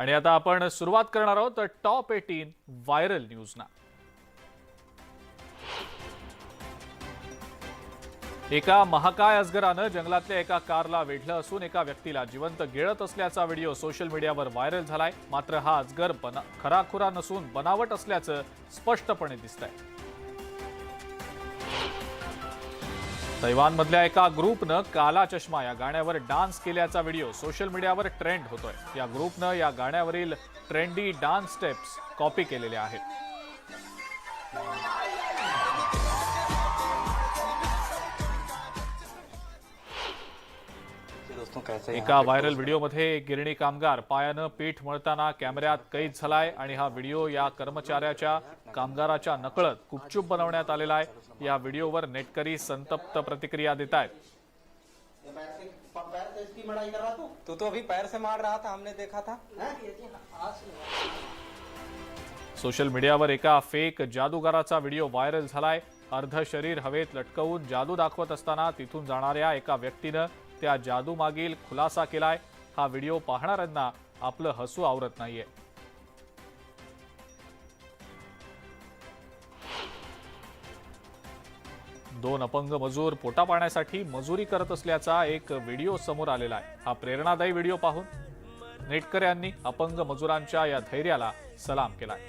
आणि आता आपण सुरुवात करणार आहोत टॉप 18 व्हायरल न्यूजना। एका महाकाय अजगरानं जंगलातल्या एका कारला वेढलं असून एका व्यक्तीला जिवंत गिळत असल्याचा व्हिडिओ सोशल मीडियावर व्हायरल झालाय। मात्र हा अजगर खराखुरा नसून बनावट असल्याचं स्पष्टपणे दिसतंय। तैवानमधल्या एका ग्रुपनं काला चष्मा या गाण्यावर डान्स केल्याचा व्हिडिओ सोशल मीडियावर ट्रेंड होतोय। या ग्रुपनं या गाण्यावरील ट्रेंडी डान्स स्टेप्स कॉपी केलेल्या आहेत। एका व्हायरल व्हिडिओमध्ये एक गिरणी कामगार पायानं पीठ मळताना कॅमेऱ्यात कैद झालाय आणि हा व्हिडिओ या कर्मचाऱ्याच्या कामगाराच्या नकळत गुपचूप बनवण्यात आलेला आहे। या व्हिडिओवर नेटकरी संतप्त प्रतिक्रिया देत आहेत। तू तो अभी पैर से मार रहा था, हमने देखा था। सोशल मीडियावर एका फेक जादूगाराचा व्हिडिओ व्हायरल झालाय। अर्ध शरीर हवेत लटकवून जादू दाखवत असताना तिथून जाणाऱ्या एका व्यक्तीनं त्या जादू मागील खुलासा केलाय। हा व्हिडिओ पाहणाऱ्यांना आपलं हसू आवरत नाहीये। दोन अपंग मजूर पोटा पाण्यासाठी मजुरी करत असल्याचा एक व्हिडिओ समोर आलेला आहे। हा प्रेरणादायी व्हिडिओ पाहून नेटकऱ्यांनी अपंग मजुरांच्या या धैर्याला सलाम केलाय।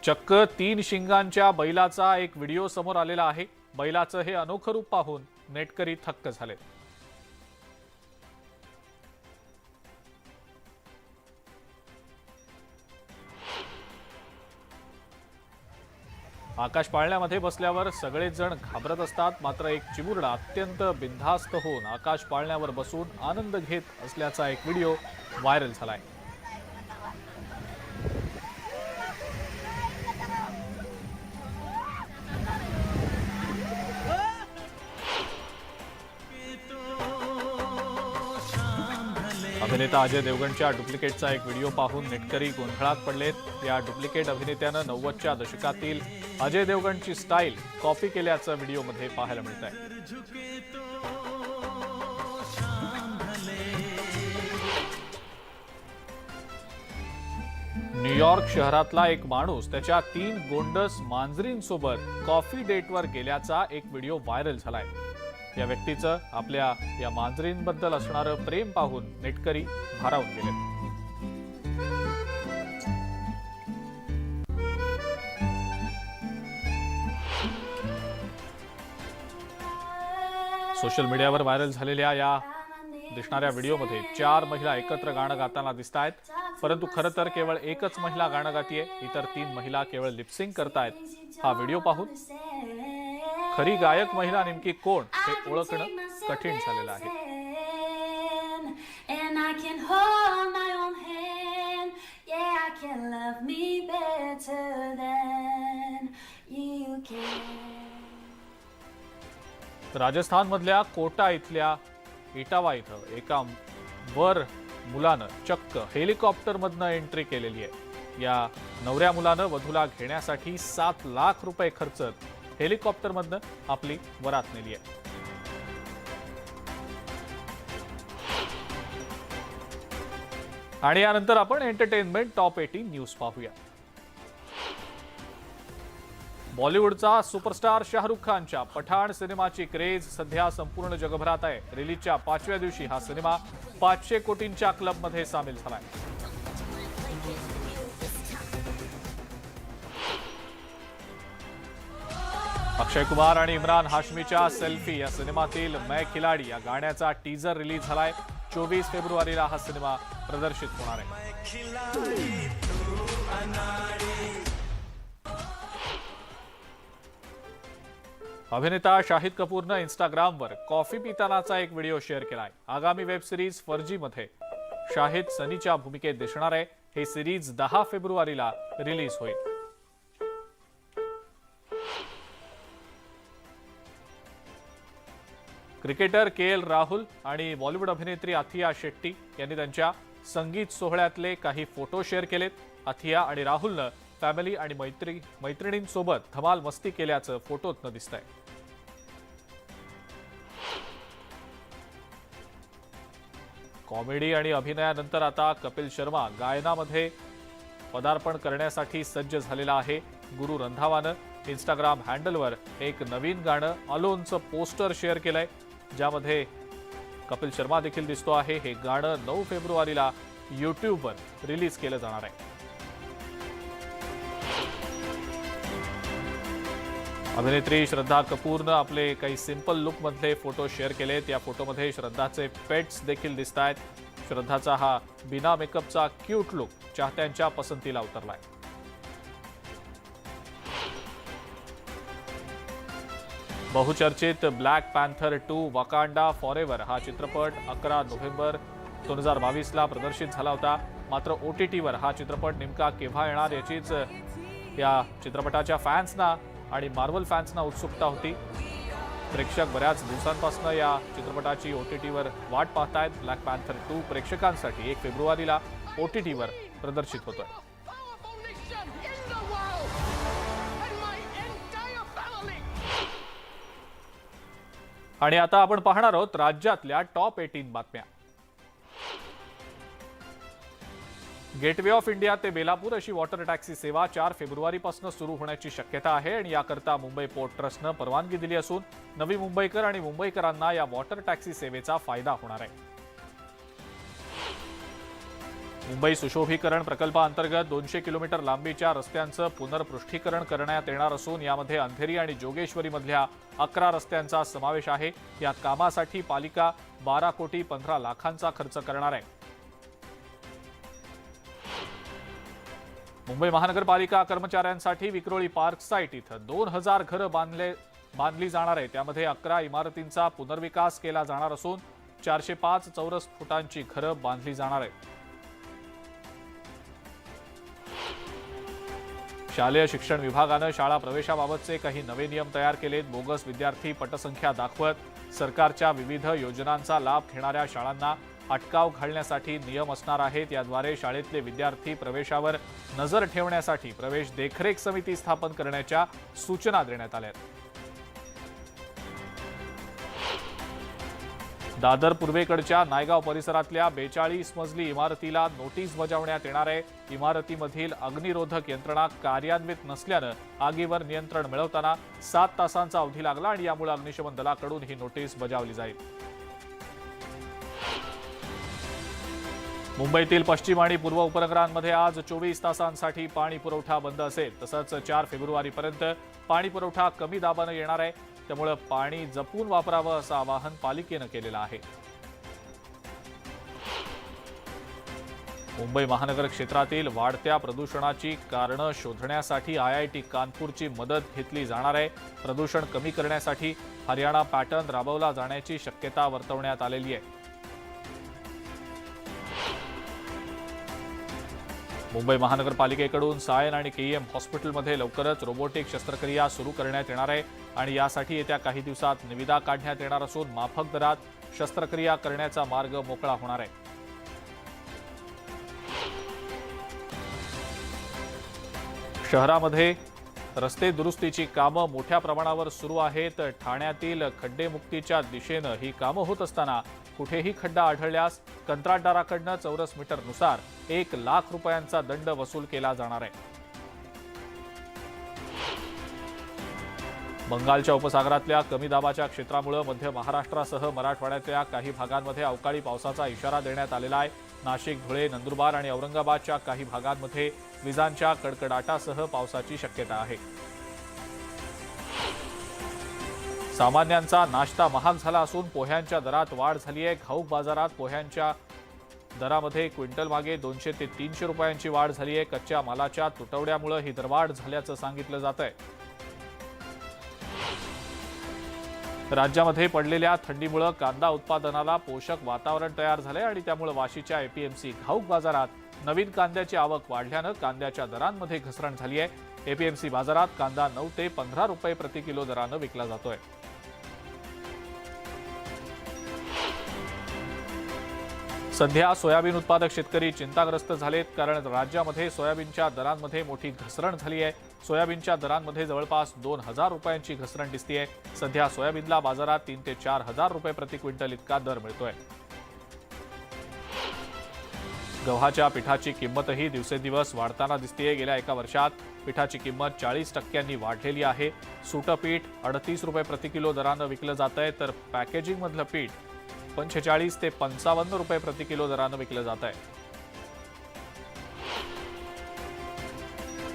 चक्क 3 शिंगांच्या बैलाचा एक व्हिडिओ समोर आलेला आहे। बैलाचं हे अनोखं रूप पाहून नेटकरी थक्क झाले। आकाश पाळण्यामध्ये बसल्यावर सगळेच जण घाबरत असतात, मात्र एक चिमुरडा अत्यंत बिनधास्त होऊन आकाश पाळण्यावर बसून आनंद घेत असल्याचा एक व्हिडिओ व्हायरल झालाय। अभिनेता अजय देवगणच्या डुप्लिकेटचा एक व्हिडिओ पाहून नेटकरी गोंधळात पडलेत। या डुप्लिकेट अभिनेत्यानं 90च्या दशकातील अजय देवगणची स्टाईल कॉपी केल्याचं व्हिडिओमध्ये पाहायला मिळत आहे। न्यूयॉर्क शहरातला एक माणूस त्याच्या 3 गोंडस मांजरींसोबत कॉफी डेटवर गेल्याचा एक व्हिडिओ व्हायरल झालाय। या व्यक्तीचं आपल्या या मांजरींबद्दल असणारं प्रेम पाहून नेटकरी भारावून गेले। सोशल मीडियावर व्हायरल झालेल्या या दिसणाऱ्या व्हिडिओमध्ये 4 महिला एकत्र गाणं गाताना दिसतायत, परंतु खरं तर केवळ एकच महिला गाणं गातीये। इतर 3 महिला केवळ लिपसिंग करतायत। हा व्हिडिओ पाहून खरी गायक महिला नेमकी कोण हे ओळखणं कठीण झालेलं आहे। राजस्थानमधल्या कोटा इथल्या इटावा इथं एका मुलानं चक्क हेलिकॉप्टरमधनं एंट्री केलेली आहे। या नवऱ्या मुलानं वधूला घेण्यासाठी 7 लाख रुपये खर्चत हेलिकॉप्टरमधनं आपली वरात नेली आहे। आणि यानंतर आपण एंटरटेनमेंट टॉप 18 न्यूज पाहूया। बॉलिवूडचा सुपरस्टार शाहरुख खानच्या पठाण सिनेमाची क्रेज सध्या संपूर्ण जगभरात आहे। रिलीजच्या 5व्या दिवशी हा सिनेमा 500 कोटींच्या क्लबमध्ये सामील झालाय। अक्षय कुमार आणि इम्रान हाशमीच्या सेल्फी या सिनेमातील मैं खिलाडी या गाण्याचा टीजर रिलीज झालाय। 24 फेब्रुवारीला हा सिनेमा प्रदर्शित होणार आहे। अभिनेता शाहिद कपूरनं इंस्टाग्रामवर कॉफी पितानाचा एक व्हिडिओ शेअर केलाय। आगामी वेब सिरीज फर्जी मध्ये शाहिद सनीच्या भूमिकेत दिसणार आहे। हे सिरीज 10 फेब्रुवारीला रिलीज होईल। Cricketer KL. राहुल आणि बॉलिवूड अभिनेत्री अथिया शेट्टी यांनी त्यांच्या संगीत सोहळ्यातले काही फोटो शेअर केलेत। अथिया आणि राहुलनं फॅमिली आणि मैत्रिणींसोबत धमाल मस्ती केल्याचं फोटोतनं दिसतंय. कॉमेडी आणि अभिनयानंतर आता कपिल शर्मा गायनामध्ये पदार्पण करण्यासाठी सज्ज झालेला आहे. गुरु रंधावानं इंस्टाग्राम हँडलवर एक नवीन गाणं अलोनचं पोस्टर शेअर केलंय, ज्यामध्ये कपिल शर्मा देखील दिसतो आहे. हे गाणं 9 फेब्रुवारीला यूट्यूबवर रिलीज केलं जाणार आहे. अभिनेत्री श्रद्धा कपूरनं आपले काही सिंपल लुकमधले फोटो शेअर केलेत. या फोटोमध्ये श्रद्धाचे पेट्स देखील दिसत आहेत. श्रद्धाचा हा बिना मेकअपचा क्यूट लुक चाहत्यांच्या पसंतीला उतरलाय. बहुचर्चित ब्लॅक पॅन्थर 2 वकांडा फॉरेव्हर हा चित्रपट 11 नोव्हेंबर 2022ला प्रदर्शित झाला होता. मात्र OTTवर हा चित्रपट नेमका केव्हा येणार याचीच या चित्रपटाच्या फॅन्सना आणि मार्वल फॅन्सना उत्सुकता होती. प्रेक्षक बऱ्याच दिवसांपासून या चित्रपटाची OTTवर वाट पाहतायत. ब्लॅक पॅन्थर 2 प्रेक्षकांसाठी 1 फेब्रुवारीला OTTवर प्रदर्शित होतोय. आणि आता आपण पाहणार आहोत राज्यातल्या टॉप 18 बातम्या. गेटवे ऑफ इंडिया ते बेलापूर अशी वॉटर टॅक्सी सेवा 4 फेब्रुवारीपासून सुरू होण्याची शक्यता आहे आणि याकरता मुंबई पोर्ट ट्रस्टनं परवानगी दिली असून नवी मुंबईकर आणि मुंबईकरांना या वॉटर टॅक्सी सेवेचा फायदा होणार आहे. मुंबई सुशोभीकरण प्रकल्पाअंतर्गत 200 किलोमीटर लांबीच्या रस्त्यांचं पुनर्पृष्ठीकरण करण्यात येणार असून यामध्ये अंधेरी आणि जोगेश्वरीमधल्या 11 रस्त्यांचा समावेश आहे. या कामासाठी पालिका 12 कोटी 15 लाखांचा खर्च करणार आहे. मुंबई महानगरपालिका कर्मचाऱ्यांसाठी विक्रोळी पार्क साईट इथं 2000 घरं बांधली जाणार आहे. त्यामध्ये 11 इमारतींचा पुनर्विकास केला जाणार असून 405 चौरस फुटांची घरं बांधली जाणार आहेत. शालेय शिक्षण विभागानं शाळा प्रवेशाबाबतचे काही नवे नियम तयार केलेत. बोगस विद्यार्थी पटसंख्या दाखवत सरकारच्या विविध योजनांचा लाभ घेणाऱ्या शाळांना अटकाव घालण्यासाठी नियम असणार आहेत. याद्वारे शाळेतले विद्यार्थी प्रवेशावर नजर ठेवण्यासाठी प्रवेश देखरेख समिती स्थापन करण्याच्या सूचना देण्यात आल्या आहेत. दादर पूर्वेकडच्या नायगाव परिसरातल्या 42 मजली इमारतीला नोटीस बजावण्यात येणार आहे. इमारतीमधील अग्निरोधक यंत्रणा कार्यान्वित नसल्यानं आगीवर नियंत्रण मिळवताना 7 तासांचा अवधी लागला आणि यामुळे अग्निशमन दलाकडून ही नोटीस बजावली जाईल. मुंबईतील पश्चिम आणि पूर्व उपनगरांमध्ये आज 24 तासांसाठी पाणी पुरवठा बंद असेल. तसंच 4 फेब्रुवारीपर्यंत पाणी पुरवठा कमी दाबानं येणार आहे. त्यामुळे पाणी जपून वापरावं असं आवाहन पालिकेनं केलेलं आहे. मुंबई महानगर क्षेत्रातील वाढत्या प्रदूषणाची कारणं शोधण्यासाठी IIT कानपूरची मदत घेतली जाणार आहे. प्रदूषण कमी करण्यासाठी हरियाणा पॅटर्न राबवला जाण्याची शक्यता वर्तवण्यात आलेली आहे. मुंबई महानगरपालिकेकडून सायन आणि KEM हॉस्पिटलमध्ये लवकरच रोबोटिक शस्त्रक्रिया सुरू करण्यात येणार आहे आणि यासाठी येत्या काही दिवसात निविदा काढण्यात येणार असून माफक दरात शस्त्रक्रिया करण्याचा मार्ग मोकळा होणार आहे. शहरामध्ये रस्ते दुरुस्तीची कामं मोठ्या प्रमाणावर सुरू आहेत. ठाण्यातील खड्डेमुक्तीच्या दिशेनं ही कामं होत असताना कुठेही खड्डा आढळल्यास कंत्राटदाराकडनं चौरस मीटरनुसार 1 लाख रुपयांचा दंड वसूल केला जाणार आहे. बंगालच्या उपसागरातल्या कमी दाबाच्या क्षेत्रामुळे मध्य महाराष्ट्रासह मराठवाड्यातल्या काही भागांमध्ये अवकाळी पावसाचा इशारा देण्यात आलेला आहे. नाशिक, धुळे, नंदुरबार आणि औरंगाबादच्या काही भागांमध्ये विजांच्या कडकडाटासह पावसाची शक्यता आहे. सामान्यांचा नाश्ता महाग झाला असून पोह्यांच्या दरात वाढ झाली आहे. घाऊक बाजारात पोह्यांच्या दरामध्ये क्विंटल मागे 200 ते 300 रुपयांची वाढ झाली आहे. कच्च्या मालाच्या तुटवड्यामुळे ही दरवाढ झाल्याचं सांगितलं जात आहे. राज्यामध्ये पडलेल्या थंडीमुळे कांदा उत्पादनाला पोषक वातावरण तयार झालंय आणि त्यामुळे वाशीच्या APMC घाऊक बाजारात नवीन कांद्याची आवक वाढल्यानं कांद्याच्या दरांमध्ये घसरण झाली आहे. APMC बाजारात कांदा 9 ते 15 रुपये प्रति किलो दरानं विकला जातोय. सध्या सोयाबीन उत्पादक शेतकरी चिंताग्रस्त झालेत, कारण राज्यामध्ये सोयाबीनच्या दरांमध्ये मोठी घसरण झाली आहे. सोयाबीनच्या दरांमध्ये जवळपास 2,000 रुपयांची घसरण दिसतेय. सध्या सोयाबीनला बाजारात 3 ते 4,000 रुपये प्रति क्विंटल इतका दर मिळतोय. गव्हाच्या पिठाची किंमतही दिवसेंदिवस वाढताना दिसतेय. गेल्या एका वर्षात पिठाची किंमत 40% वाढलेली आहे. सुटं पीठ 38 रुपये प्रति किलो दरानं विकलं जात आहे, तर पॅकेजिंगमधलं पीठ 45 ते 55 रुपये प्रति किलो दरानं विकलं जात आहे.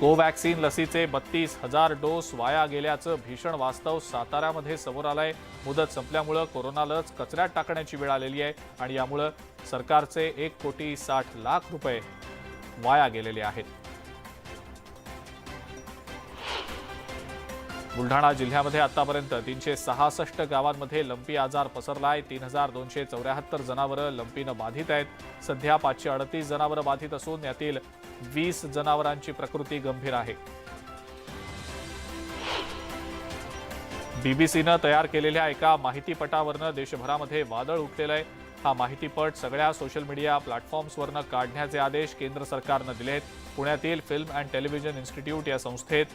कोवॅक्सिन लसीचे 32,000 डोस वाया गेल्याचं भीषण वास्तव साताऱ्यामध्ये समोर आलंय. मुदत संपल्यामुळं कोरोना लस कचऱ्यात टाकण्याची वेळ आलेली आहे आणि यामुळं सरकारचे 1,60,00,000 रुपये वाया गेलेले आहेत. बुलढाणा जिल्ह्यामध्ये आतापर्यंत 366 गावांमध्ये लंपी आजार पसरलाय. 3,274 जनावरं लंपीनं बाधित आहेत. सध्या 538 जनावरं बाधित असून यातील 20 जनावरांची प्रकृती गंभीर आहे. बीबीसीनं तयार केलेल्या एका माहितीपटावरनं देशभरामध्ये वादळ उठलेलं आहे. हा माहितीपट सगळ्या सोशल मीडिया प्लॅटफॉर्म्सवरनं काढण्याचे आदेश केंद्र सरकारनं दिले आहेत. पुण्यातील फिल्म अँड टेलिव्हिजन इन्स्टिट्यूट या संस्थेत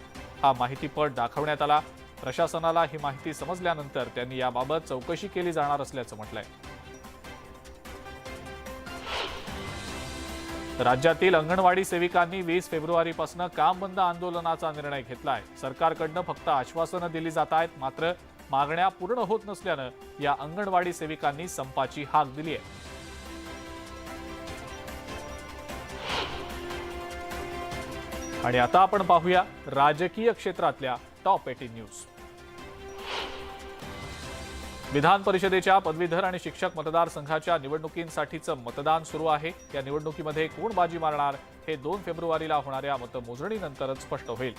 हा माहितीपट दाखवण्यात आला. प्रशासनाला ही माहिती समजल्यानंतर त्यांनी याबाबत चौकशी केली जाणार असल्याचं म्हटलंय. राज्यातील अंगणवाडी सेविकांनी 20 फेब्रुवारीपासून काम बंद आंदोलनाचा निर्णय घेतलाय. सरकारकडनं फक्त आश्वासनं दिली जात आहेत, मात्र मागण्या पूर्ण होत नसल्यानं या अंगणवाडी सेविकांनी संपाची हाक दिली आहे. आणि आता आपण पाहूया राजकीय क्षेत्रातल्या टॉप 18 न्यूज. विधान परिषदेच्या पदवीधर आणि शिक्षक मतदारसंघाच्या निवडणुकींसाठीचं मतदान सुरू आहे. या निवडणुकीमध्ये कोण बाजी मारणार हे 2 फेब्रुवारीला होणाऱ्या मतमोजणीनंतरच स्पष्ट होईल.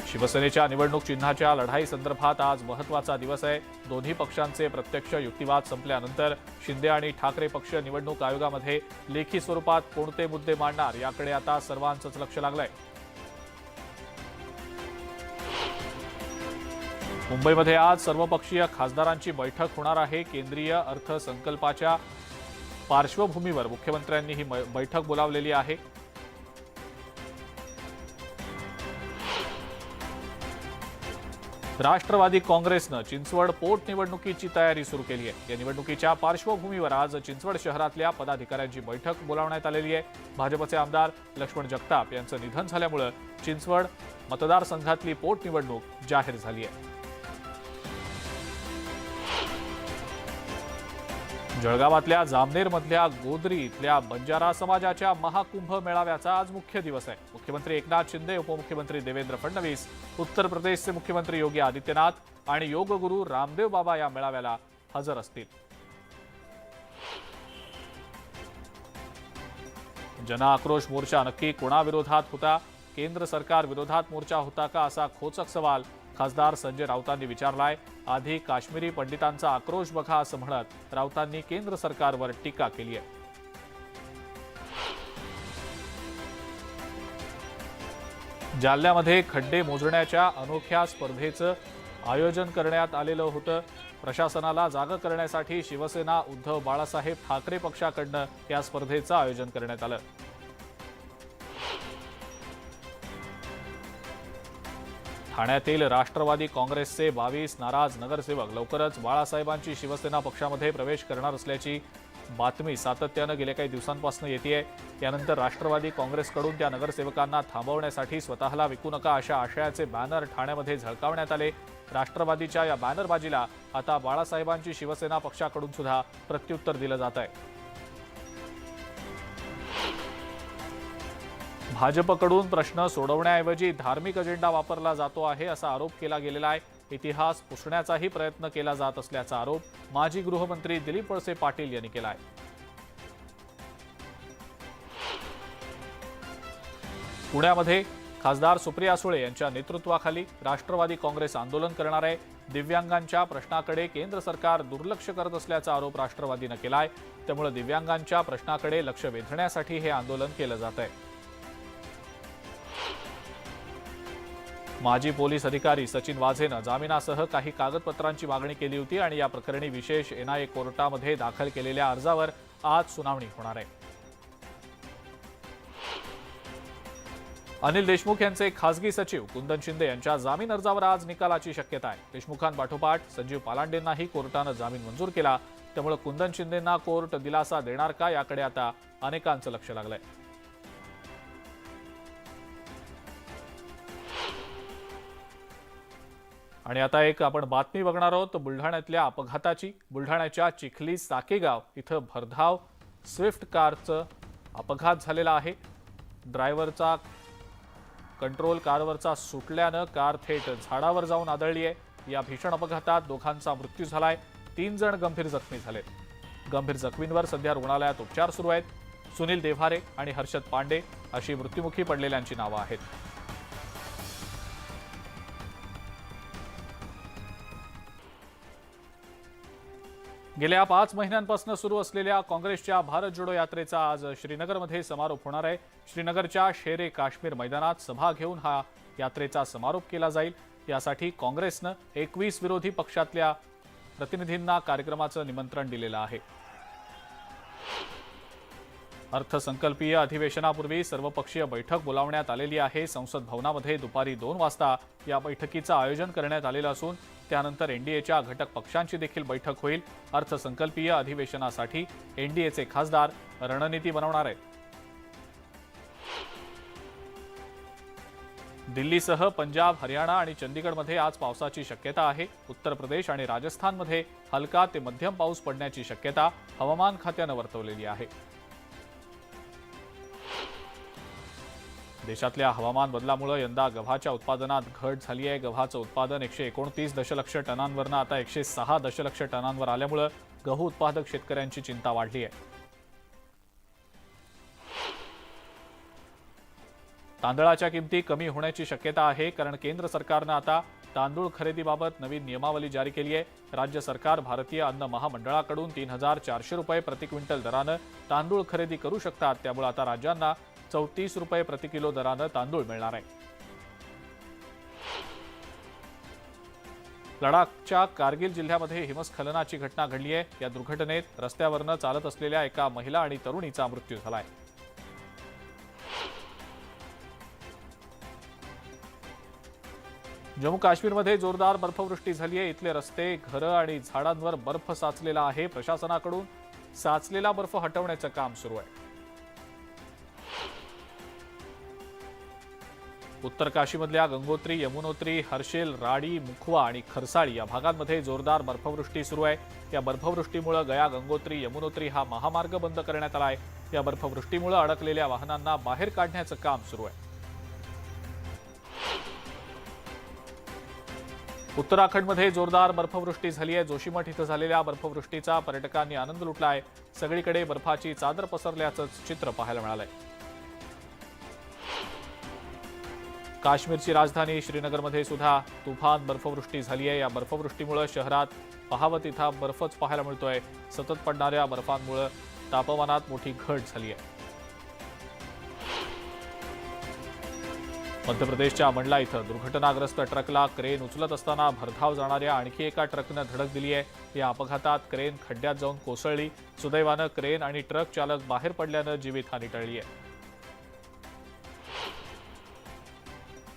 शिवसेनेच्या निवडणूक चिन्हाच्या लढाई संदर्भात आज महत्त्वाचा दिवस आहे. दोन्ही पक्षांचे प्रत्यक्ष युक्तिवाद संपल्यानंतर शिंदे आणि ठाकरे पक्ष निवडणूक आयोगामध्ये लेखी स्वरूपात कोणते मुद्दे मांडणार याकडे आता सर्वांचंच लक्ष लागलंय. मुंबईमध्ये आज सर्वपक्षीय खासदारांची बैठक होणार आहे. केंद्रीय अर्थसंकल्पाच्या पार्श्वभूमीवर मुख्यमंत्र्यांनी ही बैठक बोलावलेली आहे. राष्ट्रवादी काँग्रेसनं चिंचवड पोटनिवडणुकीची तयारी सुरू केली आहे. या निवडणुकीच्या पार्श्वभूमीवर आज चिंचवड शहरातल्या पदाधिकाऱ्यांची बैठक बोलावण्यात आलेली आहे. भाजपचे आमदार लक्ष्मण जगताप यांचं निधन झाल्यामुळे चिंचवड मतदारसंघातली पोटनिवडणूक जाहीर झाली आहे. जळगावातल्या जामनेरमधल्या गोदरी इथल्या बंजारा समाजाच्या महाकुंभ मेळाव्याचा आज मुख्य दिवस आहे. मुख्यमंत्री एकनाथ शिंदे, उपमुख्यमंत्री देवेंद्र फडणवीस, उत्तर प्रदेशचे मुख्यमंत्री योगी आदित्यनाथ आणि योगगुरू रामदेव बाबा या मेळाव्याला हजर असतील. जनआक्रोश मोर्चा नक्की कोणाविरोधात होता? केंद्र सरकार विरोधात मोर्चा होता का, असा खोचक सवाल खासदार संजय राऊतांनी विचारलाय. आधी काश्मीरी पंडितांचा आक्रोश बघा असं म्हणत राऊतांनी केंद्र सरकारवर टीका केली आहे. जालन्यामध्ये खड्डे मोजण्याच्या अनोख्या स्पर्धेचं आयोजन करण्यात आलेलं होतं. प्रशासनाला जागं करण्यासाठी शिवसेना उद्धव बाळासाहेब ठाकरे पक्षाकडनं या स्पर्धेचं आयोजन करण्यात आलं. ठाण्यातील राष्ट्रवादी काँग्रेसचे 22 नाराज नगरसेवक लवकरच बाळासाहेबांची शिवसेना पक्षामध्ये प्रवेश करणार असल्याची बातमी सातत्यानं गेल्या काही दिवसांपासून येतेय. यानंतर राष्ट्रवादी काँग्रेसकडून त्या नगरसेवकांना थांबवण्यासाठी स्वतःला विकू नका अशा आशयाचे बॅनर ठाण्यामध्ये झळकावण्यात आले. राष्ट्रवादीच्या या बॅनरबाजीला आता बाळासाहेबांची शिवसेना पक्षाकडून सुद्धा प्रत्युत्तर दिलं जात आहे. भाजपकडून प्रश्न सोडवण्याऐवजी धार्मिक अजेंडा वापरला जातो आहे असा आरोप केला गेलेला आहे. इतिहास पुसण्याचाही प्रयत्न केला जात असल्याचा आरोप माजी गृहमंत्री दिलीप वळसे पाटील यांनी केला आहे. पुण्यामध्ये खासदार सुप्रिया सुळे यांच्या नेतृत्वाखाली राष्ट्रवादी काँग्रेस आंदोलन करणार आहे. दिव्यांगांच्या प्रश्नाकडे केंद्र सरकार दुर्लक्ष करत असल्याचा आरोप राष्ट्रवादीनं केला आहे. त्यामुळे दिव्यांगांच्या प्रश्नाकडे लक्ष वेधण्यासाठी हे आंदोलन केलं जात आहे. माजी पोलीस अधिकारी सचिन वाझेनं जामिनासह काही कागदपत्रांची मागणी केली होती आणि या प्रकरणी विशेष एनआयए कोर्टामध्ये दाखल केलेल्या अर्जावर आज सुनावणी होणार आहे. अनिल देशमुख यांचे खासगी सचिव कुंदन शिंदे यांच्या जामीन अर्जावर आज निकालाची शक्यता आहे. देशमुखांपाठोपाठ संजीव पालांडेंनाही कोर्टानं जामीन मंजूर केला. त्यामुळे कुंदन शिंदेंना कोर्ट दिलासा देणार का याकडे आता अनेकांचं लक्ष लागलंय. आणि आता एक आपण बातमी बघणार आहोत बुलढाण्यातल्या अपघाताची. बुलढाण्याच्या चिखली साकेगाव इथं भरधाव स्विफ्ट कारचं अपघात झालेला आहे. ड्रायव्हरचा कंट्रोल कारवरचा सुटल्यानं कार थेट झाडावर जाऊन आदळली आहे. या भीषण अपघातात दोघांचा मृत्यू झालाय. 3 जण गंभीर जखमी झालेत. गंभीर जखमींवर सध्या रुग्णालयात उपचार सुरू आहेत. सुनील देव्हारे आणि हर्षद पांडे अशी मृत्युमुखी पडलेल्यांची नावं आहेत. गेल्या 5 महिन्यांपासून सुरू असलेल्या काँग्रेसच्या भारत जोडो यात्रेचा आज श्रीनगरमध्ये समारोप होणार आहे. श्रीनगरच्या शेर-ए काश्मीर मैदानात सभा घेऊन हा यात्रेचा समारोप केला जाईल. यासाठी काँग्रेसनं 21 विरोधी पक्षातल्या प्रतिनिधींना कार्यक्रमाचं निमंत्रण दिलेलं आहे. अर्थसंकल्पीय अधिवेशनापूर्वी सर्वपक्षीय बैठक बोलावण्यात आलेली आहे. संसद भवनामध्ये दुपारी 2 वाजता या बैठकीचं आयोजन करण्यात आलेलं असून त्यानंतर एनडीएच्या घटक पक्षांची देखील बैठक होईल. अर्थसंकल्पीय अधिवेशनासाठी एनडीएचे खासदार रणनीती बनवणार आहेत. दिल्लीसह पंजाब, हरियाणा आणि चंदीगडमध्ये आज पावसाची शक्यता आहे. उत्तर प्रदेश आणि राजस्थानमध्ये हलका ते मध्यम पाऊस पडण्याची शक्यता हवामान खात्यानं वर्तवलेली आहे. देशातल्या हवामान बदलामुळे यंदा गव्हाच्या उत्पादनात घट झाली आहे. गव्हाचं उत्पादन 129 दशलक्ष टनांवरनं आता 106 दशलक्ष टनांवर आल्यामुळे गहू उत्पादक शेतकऱ्यांची चिंता वाढली आहे. तांदळाच्या किमती कमी होण्याची शक्यता आहे, कारण केंद्र सरकारनं आता तांदूळ खरेदीबाबत नवीन नियमावली जारी केली आहे. राज्य सरकार भारतीय अन्न महामंडळाकडून 3400 रुपये प्रति क्विंटल दरानं तांदूळ खरेदी करू शकतात. त्यामुळे आता राज्यांना 34 रुपये प्रति किलो दरानं तांदूळ मिळणार आहे. लडाखच्या कारगिल जिल्ह्यामध्ये हिमस्खलनाची घटना घडली आहे. या दुर्घटनेत रस्त्यावरनं चालत असलेल्या एका महिला आणि तरुणीचा मृत्यू झालाय. जम्मू काश्मीरमध्ये जोरदार बर्फवृष्टी झाली आहे. इथले रस्ते, घरं आणि झाडांवर बर्फ साचलेला आहे. प्रशासनाकडून साचलेला बर्फ हटवण्याचं काम सुरू आहे. उत्तर काशीमधल्या गंगोत्री, यमुनोत्री, हर्षेल, राडी, मुखवा आणि खरसाळी या भागांमध्ये जोरदार बर्फवृष्टी सुरू आहे. या बर्फवृष्टीमुळे गया, गंगोत्री, यमुनोत्री हा महामार्ग बंद करण्यात आला आहे. या बर्फवृष्टीमुळे अडकलेल्या वाहनांना बाहेर काढण्याचं काम सुरू आहे. उत्तराखंडमध्ये जोरदार बर्फवृष्टी झाली आहे. जोशीमठ इथं झालेल्या बर्फवृष्टीचा पर्यटकांनी आनंद लुटला आहे. सगळीकडे बर्फाची चादर पसरल्याचं चित्र पाहायला मिळालंय. काश्मीरची राजधानी श्रीनगरमध्ये सुद्धा तुफान बर्फवृष्टी झाली आहे. या बर्फवृष्टीमुळे शहरात पाहावं तिथं बर्फच पाहायला मिळतोय. सतत पडणाऱ्या बर्फांमुळे तापमानात मोठी घट झाली आहे. मध्य प्रदेशच्या मंडला इथं दुर्घटनाग्रस्त ट्रकला क्रेन उचलत असताना भरधाव जाणाऱ्या आणखी एका ट्रकनं धडक दिली आहे. या अपघातात क्रेन खड्ड्यात जाऊन कोसळली. सुदैवानं क्रेन आणि ट्रक चालक बाहेर पडल्यानं जीवितहानी टळली आहे.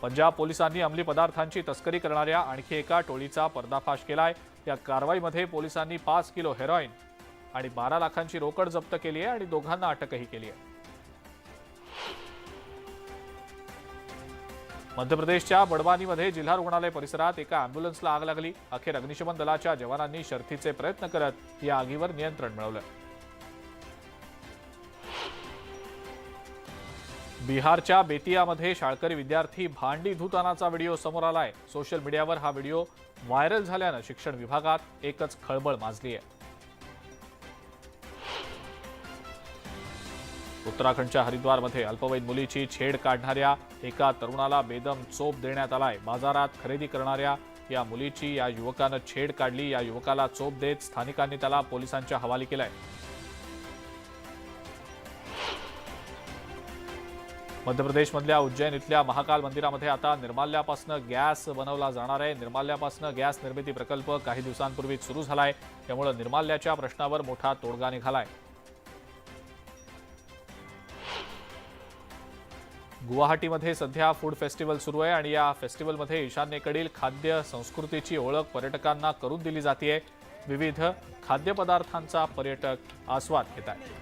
पंजाब पोलिसांनी अंमली पदार्थांची तस्करी करणाऱ्या आणखी एका टोळीचा पर्दाफाश केलाय. या कारवाईमध्ये पोलिसांनी 5 किलो हेरॉईन आणि 12 लाखांची रोकड जप्त केली आहे आणि दोघांना अटकही केली आहे. मध्य प्रदेशच्या बडवानीमध्ये जिल्हा रुग्णालय परिसरात एका अँब्युलन्सला आग लागली. अखेर अग्निशमन दलाच्या जवानांनी शर्थीचे प्रयत्न करत या आगीवर नियंत्रण मिळवलं. बिहारच्या बेतियामध्ये शाळकरी विद्यार्थी भांडी धुतानाचा व्हिडिओ समोर आलाय. सोशल मीडियावर हा व्हिडिओ व्हायरल झाल्यानं शिक्षण विभागात एकच खळबळ माजली आहे. उत्तराखंडच्या हरिद्वारमध्ये अल्पवयीन मुलीची छेड काढणाऱ्या एका तरुणाला बेदम चोप देण्यात आलाय. बाजारात खरेदी करणाऱ्या या मुलीची या युवकानं छेड काढली. या युवकाला चोप देत स्थानिकांनी त्याला पोलिसांच्या हवाली केलाय. मध्य प्रदेशमधल्या उज्जैन इथल्या महाकाल मंदिरामध्ये आता निर्माल्यापासून गॅस बनवला जाणार आहे. निर्माल्यापासून गॅस निर्मिती प्रकल्प काही दिवसांपूर्वीच सुरू झालाय. त्यामुळे निर्माल्याच्या प्रश्नावर मोठा तोडगा निघालाय. गुवाहाटीमध्ये सध्या फूड फेस्टिवल सुरू आहे आणि या फेस्टिवलमध्ये ईशान्येकडील खाद्य संस्कृतीची ओळख पर्यटकांना करून दिली जाते. विविध खाद्यपदार्थांचा पर्यटक आस्वाद घेत आहेत.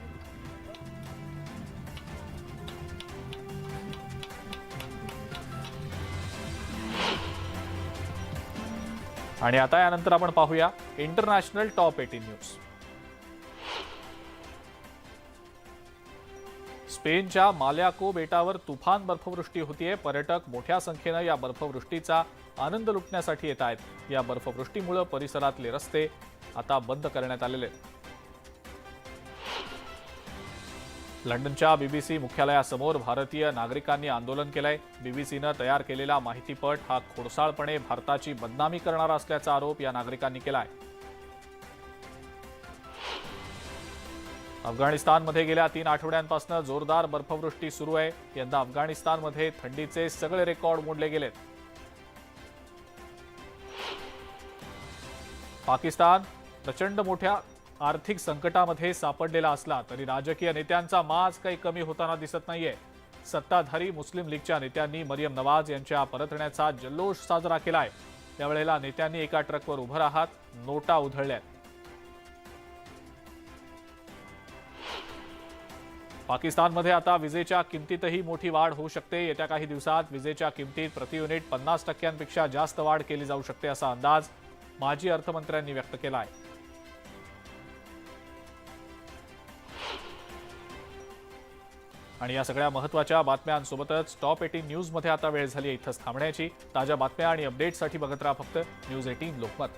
आणि आता यानंतर आपण पाहूया इंटरनॅशनल टॉप 18 न्यूज. स्पेनच्या माल्याको बेटावर तुफान बर्फवृष्टी होतीये. पर्यटक मोठ्या संख्येनं या बर्फवृष्टीचा आनंद लुटण्यासाठी येत आहेत. या बर्फवृष्टीमुळे परिसरातले रस्ते आता बंद करण्यात आलेले आहेत. लंडनच्या बीबीसी मुख्यालयासमोर भारतीय नागरिकांनी आंदोलन केलंय. बीबीसीनं तयार केलेला माहितीपट हा खोडसाळपणे भारताची बदनामी करणारा असल्याचा आरोप या नागरिकांनी केलाय. अफगाणिस्तानमध्ये गेल्या 3 आठवड्यांपासून जोरदार बर्फवृष्टी सुरू आहे. यंदा अफगाणिस्तानमध्ये थंडीचे सगळे रेकॉर्ड मोडले गेलेत. पाकिस्तान प्रचंड मोठ्या आर्थिक संकटामध्ये सापडलेला असला तरी राजकीय नेत्यांचा माज काही कमी होताना दिसत नाहीये. सत्ताधारी मुस्लिम लीगच्या नेत्यांनी मरियम नवाज यांच्या परतण्याचा जल्लोष साजरा केलाय. यावेळेला नेत्यांनी एका ट्रकवर उभं राहत नोटा उधळल्यात. पाकिस्तानमध्ये आता विजेच्या किमतीतही मोठी वाढ होऊ शकते. येत्या काही दिवसात विजेच्या किमतीत प्रति युनिट 50% जास्त वाढ केली जाऊ शकते असा अंदाज माजी अर्थमंत्र्यांनी व्यक्त केला आहे. आणि या सगळ्या महत्त्वाच्या बातम्यांसोबतच टॉप 18 न्यूजमध्ये आता वेळ झाली इथंच थांबण्याची. ताज्या बातम्या आणि अपडेट्ससाठी बघत राहा फक्त न्यूज 18 लोकमत.